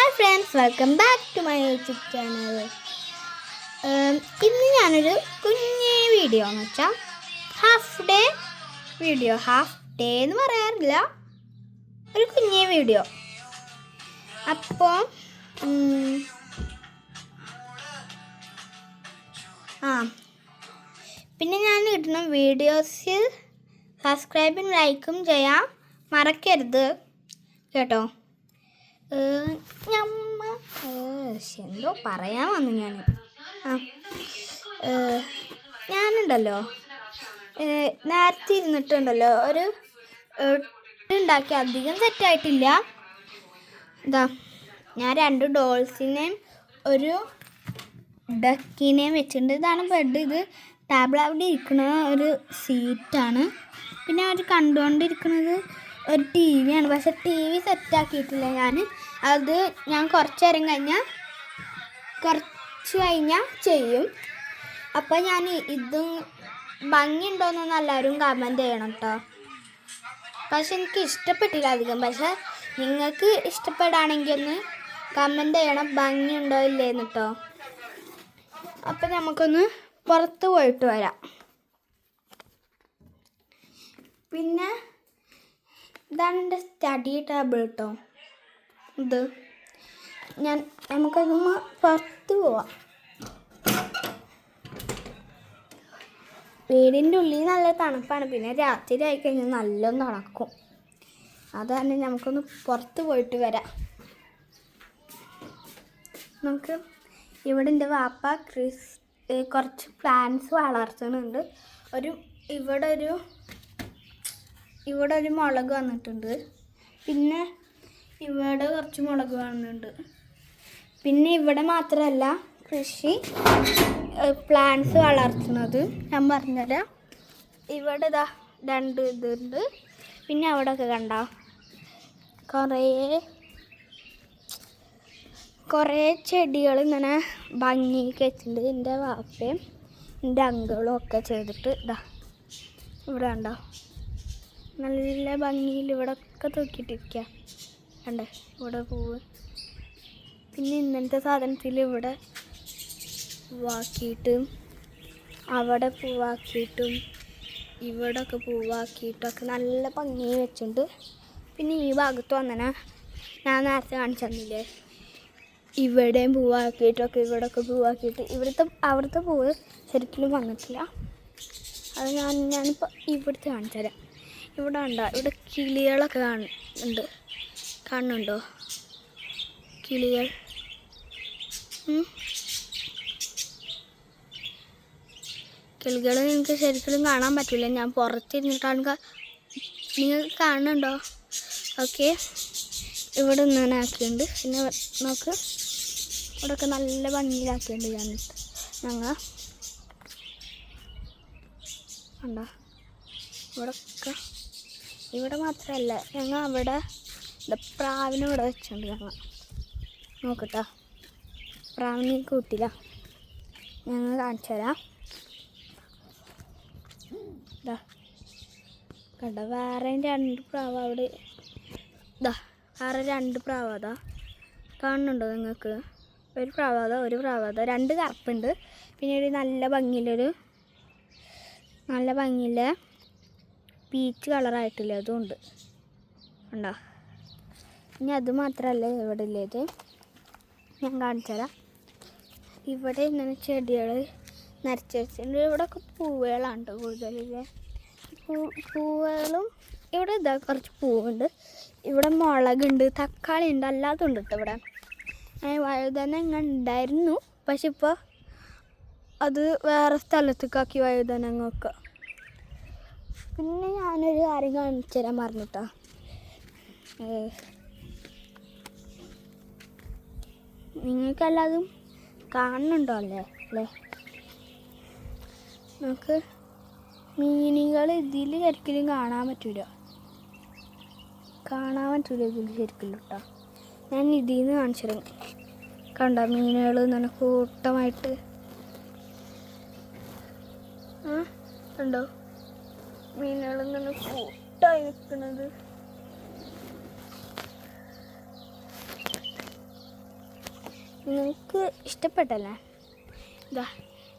Hi friends, welcome back to my YouTube channel. ഇന്ന് ഞാനൊരു കുഞ്ഞേ വീഡിയോ എന്ന് വെച്ചാൽ ഹാഫ് ഡേ എന്ന് പറയാറില്ല, ഒരു കുഞ്ഞേ വീഡിയോ. അപ്പോൾ പിന്നെ ഞാൻ ഇടുന്ന വീഡിയോസിൽ സബ്സ്ക്രൈബും ലൈക്കും ചെയ്യാൻ മറക്കരുത് കേട്ടോ. എന്തോ പറയാൻ വന്നു ഞാനുണ്ടല്ലോ നേരത്തെ ഇരുന്നിട്ടുണ്ടല്ലോ ഒരു ഉണ്ടാക്കി, അധികം സെറ്റായിട്ടില്ല. ഇതാ ഞാൻ 2 ഡോൾസിനെയും ഒരു ഡക്കിനെയും വെച്ചിട്ടുണ്ട്. ഇതാണ് ബെഡ്. ഇത് ടേബിൾ അവിടെ ഇരിക്കുന്ന ഒരു സീറ്റാണ്. പിന്നെ അവർ കണ്ടുകൊണ്ടിരിക്കുന്നത് ഒരു TV ആണ്. പക്ഷെ TV സെറ്റാക്കിയിട്ടില്ല അത് ഞാൻ കുറച്ച് കഴിഞ്ഞാൽ ചെയ്യും. അപ്പോൾ ഞാൻ ഇതും ഭംഗിയുണ്ടോയെന്നൊന്ന് എല്ലാവരും കമൻറ്റ് ചെയ്യണം കേട്ടോ. പക്ഷെ എനിക്ക് ഇഷ്ടപ്പെട്ടില്ല അധികം. പക്ഷെ നിങ്ങൾക്ക് ഇഷ്ടപ്പെടുകയാണെങ്കിൽ ഒന്ന് കമൻറ്റ് ചെയ്യണം ഭംഗിയുണ്ടോ ഇല്ലേന്ന് കേട്ടോ. അപ്പം നമുക്കൊന്ന് പുറത്ത് പോയിട്ട് വരാം. പിന്നെ ഇതാണ് എൻ്റെ സ്റ്റഡി ടേബിൾ കേട്ടോ. നമുക്കതൊന്ന് പുറത്ത് പോവാം. വീടിൻ്റെ ഉള്ളിൽ നല്ല തണുപ്പാണ്. പിന്നെ രാത്രി ആയിക്കഴിഞ്ഞാൽ നല്ലോണം തണുക്കും. അതാണ് നമുക്കൊന്ന് പുറത്ത് പോയിട്ട് വരാം. നമുക്ക് ഇവിടെ എൻ്റെ വാപ്പ കുറച്ച് പ്ലാന്റ്സ് വളർത്തുന്നുണ്ട്. ഇവിടെ ഒരു മുളക് വന്നിട്ടുണ്ട്. പിന്നെ ഇവിടെ കുറച്ച് മുളക് വന്നിട്ടുണ്ട്. പിന്നെ ഇവിടെ മാത്രമല്ല കൃഷി പ്ലാന്റ്സ് വളർത്തുന്നത് ഞാൻ പറഞ്ഞുതരാം. ഇവിടെ 2 ഇതുണ്ട്. പിന്നെ അവിടെയൊക്കെ കണ്ടോ കുറേ ചെടികൾ ഇങ്ങനെ ഭംഗിക്ക് വെച്ചിട്ടുണ്ട്. എൻ്റെ വാപ്പയും എൻ്റെ അങ്കിളും ഒക്കെ ചെയ്തിട്ട് ഇവിടെ കണ്ടോ നല്ല ഭംഗിയിൽ ഇവിടെ ഒക്കെ തൂക്കിയിട്ടിരിക്കുക. കണ്ടേ ഇവിടെ പൂവ്. പിന്നെ ഇങ്ങനത്തെ സാധനത്തിൽ ഇവിടെ പൂവാക്കിയിട്ടും അവിടെ പൂവാക്കിയിട്ടും ഇവിടെയൊക്കെ പൂവാക്കിയിട്ടൊക്കെ നല്ല ഭംഗി വെച്ചിട്ടുണ്ട്. പിന്നെ ഈ ഭാഗത്ത് വന്നന ഞാൻ നേരത്തെ കാണിച്ചു തന്നില്ലേ, ഇവിടെയും പൂവാക്കിയിട്ടൊക്കെ ഇവിടെയൊക്കെ പൂവാക്കിയിട്ട് അവിടുത്തെ പൂവ് ശരിക്കും വന്നിട്ടില്ല. അത് ഞാനിപ്പോൾ ഇവിടുത്തെ കാണിച്ചു തരാം. ഇവിടെ ഉണ്ടോ, ഇവിടെ കിളികളൊക്കെ കാണുന്നുണ്ടോ കിളികൾ? കിളികൾ നിങ്ങൾക്ക് ശരിക്കും കാണാൻ പറ്റില്ല, ഞാൻ പുറത്തിരുന്നിട്ടാണ്. നിങ്ങൾക്ക് കാണുന്നുണ്ടോ? ഓക്കെ, ഇവിടെ ഇങ്ങനെ ആക്കിയിട്ടുണ്ട്. പിന്നെ നോക്ക് ഇവിടെയൊക്കെ നല്ല ഭംഗിയിലാക്കിയിട്ടുണ്ട് ഞങ്ങൾ കണ്ടോ. ഇവിടെ മാത്രമല്ല, ഞങ്ങൾ അവിടെ പ്രാവിനെ ഇവിടെ വെച്ചിട്ടുണ്ട്. ഞങ്ങൾ നോക്കട്ടോ, പ്രാവിനെ കൂട്ടില്ല, ഞങ്ങൾ കാണിച്ചു തരാം. കണ്ടോ, വേറെ 2 പ്രാവ് അവിടെ. വേറെ 2 പ്രാവ് കാണുന്നുണ്ടോ നിങ്ങൾക്ക്? ഒരു പ്രാവ് 2 കറുപ്പുണ്ട്. പിന്നെ ഒരു നല്ല ഭംഗിയില്ല പീച്ച് കളറായിട്ടില്ല, അതുകൊണ്ട് ഉണ്ടോ. ഇനി അത് മാത്രമല്ല ഇവിടെ ഇല്ലേത്, ഞാൻ കാണിച്ചു തരാം. ഇവിടെ ഇങ്ങനെ ചെടികൾ നരച്ച് വെച്ചിട്ടുണ്ട്. ഇവിടെയൊക്കെ പൂവുകളാണ് കൂടുതലില്ലേ, പൂവുകളും. ഇവിടെ കുറച്ച് പൂവുണ്ട്. ഇവിടെ മുളകുണ്ട്, തക്കാളി ഉണ്ട്, അല്ലാതെ ഉണ്ട് കേട്ടോ. ഇവിടെ വഴുതനങ്ങ ഉണ്ടായിരുന്നു, പക്ഷെ ഇപ്പോൾ അത് വേറെ സ്ഥലത്തേക്കാക്കി വഴുതനങ്ങൊക്കെ. പിന്നെ ഞാനൊരു കാര്യം കാണിച്ചു തരാൻ പറഞ്ഞിട്ടോ. നിങ്ങൾക്കെല്ലാതും കാണുന്നുണ്ടോ അല്ലേ? നമുക്ക് മീനുകൾ ഇതിൽ ശരിക്കും കാണാൻ പറ്റൂല ഇതിൽ ശരിക്കും കേട്ടോ. ഞാൻ ഇതിൽ നിന്ന് കാണിച്ചു തരാം. കണ്ടോ മീനുകൾ ഇങ്ങനെ കൂട്ടമായിട്ട് കണ്ടോ, മീനുകൾ ഇങ്ങനെ കൂട്ടമായി നിൽക്കുന്നത്. നിങ്ങൾക്ക് ഇഷ്ടപ്പെട്ടല്ലേ? ഇതാ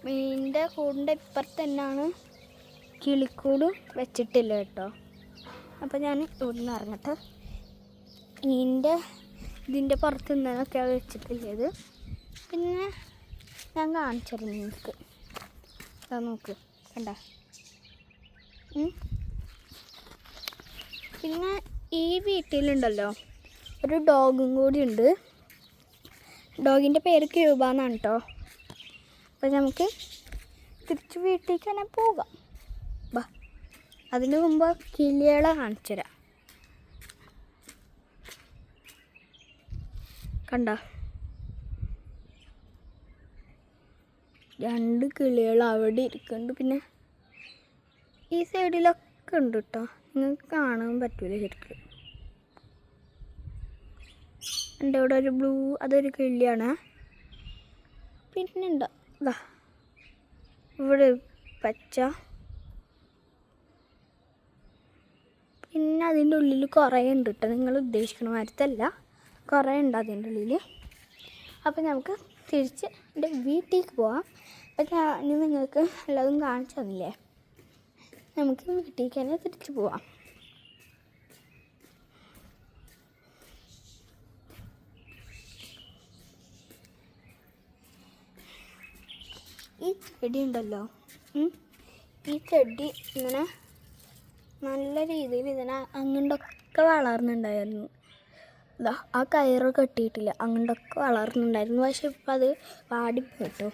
മീനിൻ്റെ കൂടിൻ്റെ ഇപ്പുറത്ത് തന്നെയാണ് കിളിക്കൂടും വെച്ചിട്ടില്ല കേട്ടോ. അപ്പോൾ ഞാൻ ഇവിടെ നിന്ന് ഇറങ്ങട്ടെ. ഇതിൻ്റെ പുറത്ത് നിന്നൊക്കെയാണ് വെച്ചിട്ടുള്ളത്. പിന്നെ ഞാൻ കാണിച്ചിരുന്നു നിങ്ങൾക്ക്. അതാ നോക്ക്, കണ്ട. പിന്നെ ഈ വീട്ടിലുണ്ടല്ലോ ഒരു ഡോഗും കൂടി ഉണ്ട്. ഡോഗിൻ്റെ പേര് ക്യൂബ എന്നാണ് കേട്ടോ. അപ്പോൾ നമുക്ക് തിരിച്ച് വീട്ടിലേക്ക് തന്നെ പോകാം. ബാ, അതിന് മുമ്പ് കിളികളെ കാണിച്ചു തരാം. കണ്ട, 2 കിളികൾ അവിടെ ഇരിക്കുന്നുണ്ട്. പിന്നെ ഈ സൈഡിലൊക്കെ ഉണ്ട് കേട്ടോ. നിങ്ങൾക്ക് കാണാൻ പറ്റൂല ശരിക്കും. എൻ്റെ ഇവിടെ ഒരു ബ്ലൂ, അതൊരു കിളിയാണ്. പിന്നെ ഉണ്ട് ഇതാ ഇവിടെ പച്ച. പിന്നെ അതിൻ്റെ ഉള്ളിൽ കുറേ ഉണ്ട് കേട്ടോ. നിങ്ങൾ ഉദ്ദേശിക്കണ മാതിരത്തല്ല, കുറേ ഉണ്ട് അതിൻ്റെ ഉള്ളിൽ. അപ്പോൾ നമുക്ക് തിരിച്ച് എൻ്റെ വീട്ടിലേക്ക് പോവാം. അപ്പം ഞാൻ നിങ്ങൾക്ക് എല്ലാതും കാണിച്ചു തന്നില്ലേ, നമുക്ക് വീട്ടിലേക്ക് തന്നെ തിരിച്ച് പോവാം. ഈ ചെടി ഉണ്ടല്ലോ, ഈ ചെടി ഇങ്ങനെ നല്ല രീതിയിൽ ഇതിനെ അങ്ങോട്ടൊക്കെ വളർന്നുണ്ടായിരുന്നു. ഇതാ ആ കയറ് കെട്ടിയിട്ടില്ല, അങ്ങോട്ടൊക്കെ വളർന്നുണ്ടായിരുന്നു. പക്ഷെ ഇപ്പം അത് വാടിപ്പോയിട്ടു.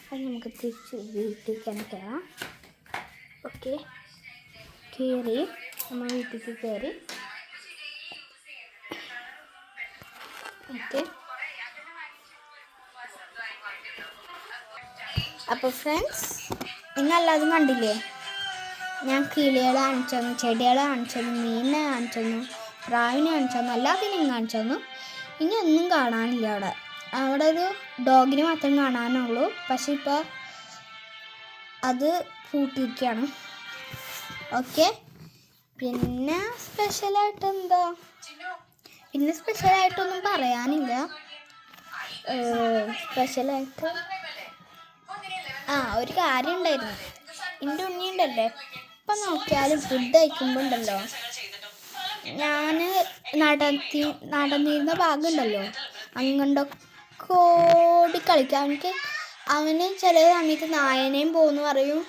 അത് നമുക്ക് തിരിച്ച് വീട്ടിലേക്ക് തന്നെ കയറാം. ഓക്കെ, കയറി നമ്മൾ വീട്ടിലേക്ക് കയറി. ഓക്കെ, അപ്പോൾ ഫ്രണ്ട്സ്, നിങ്ങളെല്ലാതും കണ്ടില്ലേ? ഞാൻ കിളികളെ കാണിച്ചു തന്നു, ചെടികളെ കാണിച്ചു തന്നു, മീനിനെ കാണിച്ചു തന്നു, പ്രാവിനെ കാണിച്ചു തന്നു, എല്ലാത്തിനെയും കാണിച്ചു തന്നു. ഇനി ഒന്നും കാണാനില്ല അവിടെ. അവിടെ ഒരു ഡോഗിനെ മാത്രം കാണാനുള്ളൂ. പക്ഷെ ഇപ്പോൾ അത് പൂട്ടിയിരിക്കുകയാണ്. ഓക്കെ, പിന്നെ സ്പെഷ്യലായിട്ട് എന്താ? പിന്നെ സ്പെഷ്യലായിട്ടൊന്നും പറയാനില്ല. സ്പെഷ്യലായിട്ട് ഒരു കാര്യം ഉണ്ടായിരുന്നു. എൻ്റെ ഉണ്ണിയുണ്ടല്ലേ, ഇപ്പം നോക്കിയാലും ഫുഡ് കഴിക്കുമ്പോൾ ഉണ്ടല്ലോ, ഞാൻ നടന്നിരുന്ന ഭാഗം ഉണ്ടല്ലോ, അങ്ങോട്ടൊക്കെ ഓടി കളിക്കാം. അവന് ചില സമയത്ത് നായനെയും പോന്ന് പറയും.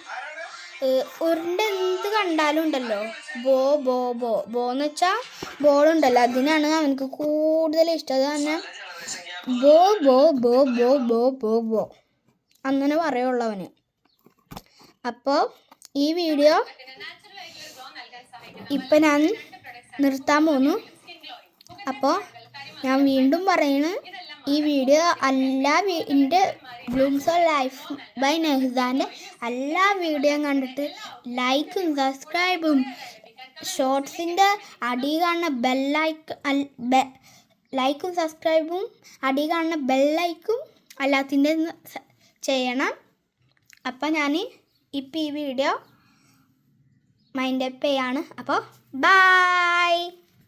ഉരുണ്ട് എന്ത് കണ്ടാലും ഉണ്ടല്ലോ, ബോ ബോ ബോ ബോന്ന് വെച്ചാൽ ബോളുണ്ടല്ലോ, അതിനാണ് അവനക്ക് കൂടുതൽ ഇഷ്ടം. അത് തന്നെ ബോ ബോ ബോ ബോ ബോ ബോ ബോ അങ്ങനെ പറയുള്ളൂ അവന്. അപ്പോൾ ഈ വീഡിയോ ഇപ്പം ഞാൻ നിർത്താൻ പോന്നു. അപ്പോൾ ഞാൻ വീണ്ടും പറയണ, ഈ വീഡിയോ എൻ്റെ ബ്ലൂംസ് ഓഫ് ലൈഫ് ബൈ നെഹ്സാൻ്റെ എല്ലാ വീഡിയോയും കണ്ടിട്ട് ലൈക്കും സബ്സ്ക്രൈബും ഷോർട്സിൻ്റെ അടി കാണുന്ന ലൈക്കും സബ്സ്ക്രൈബും അടി കാണുന്ന ബെല്ലൈക്കും എല്ലാത്തിൻ്റെ ചെയ്യണം. അപ്പം ഞാൻ ഇപ്പം ഈ വീഡിയോ മൈൻഡ് അപ്പ് ചെയ്യാണ്. അപ്പോൾ ബൈ.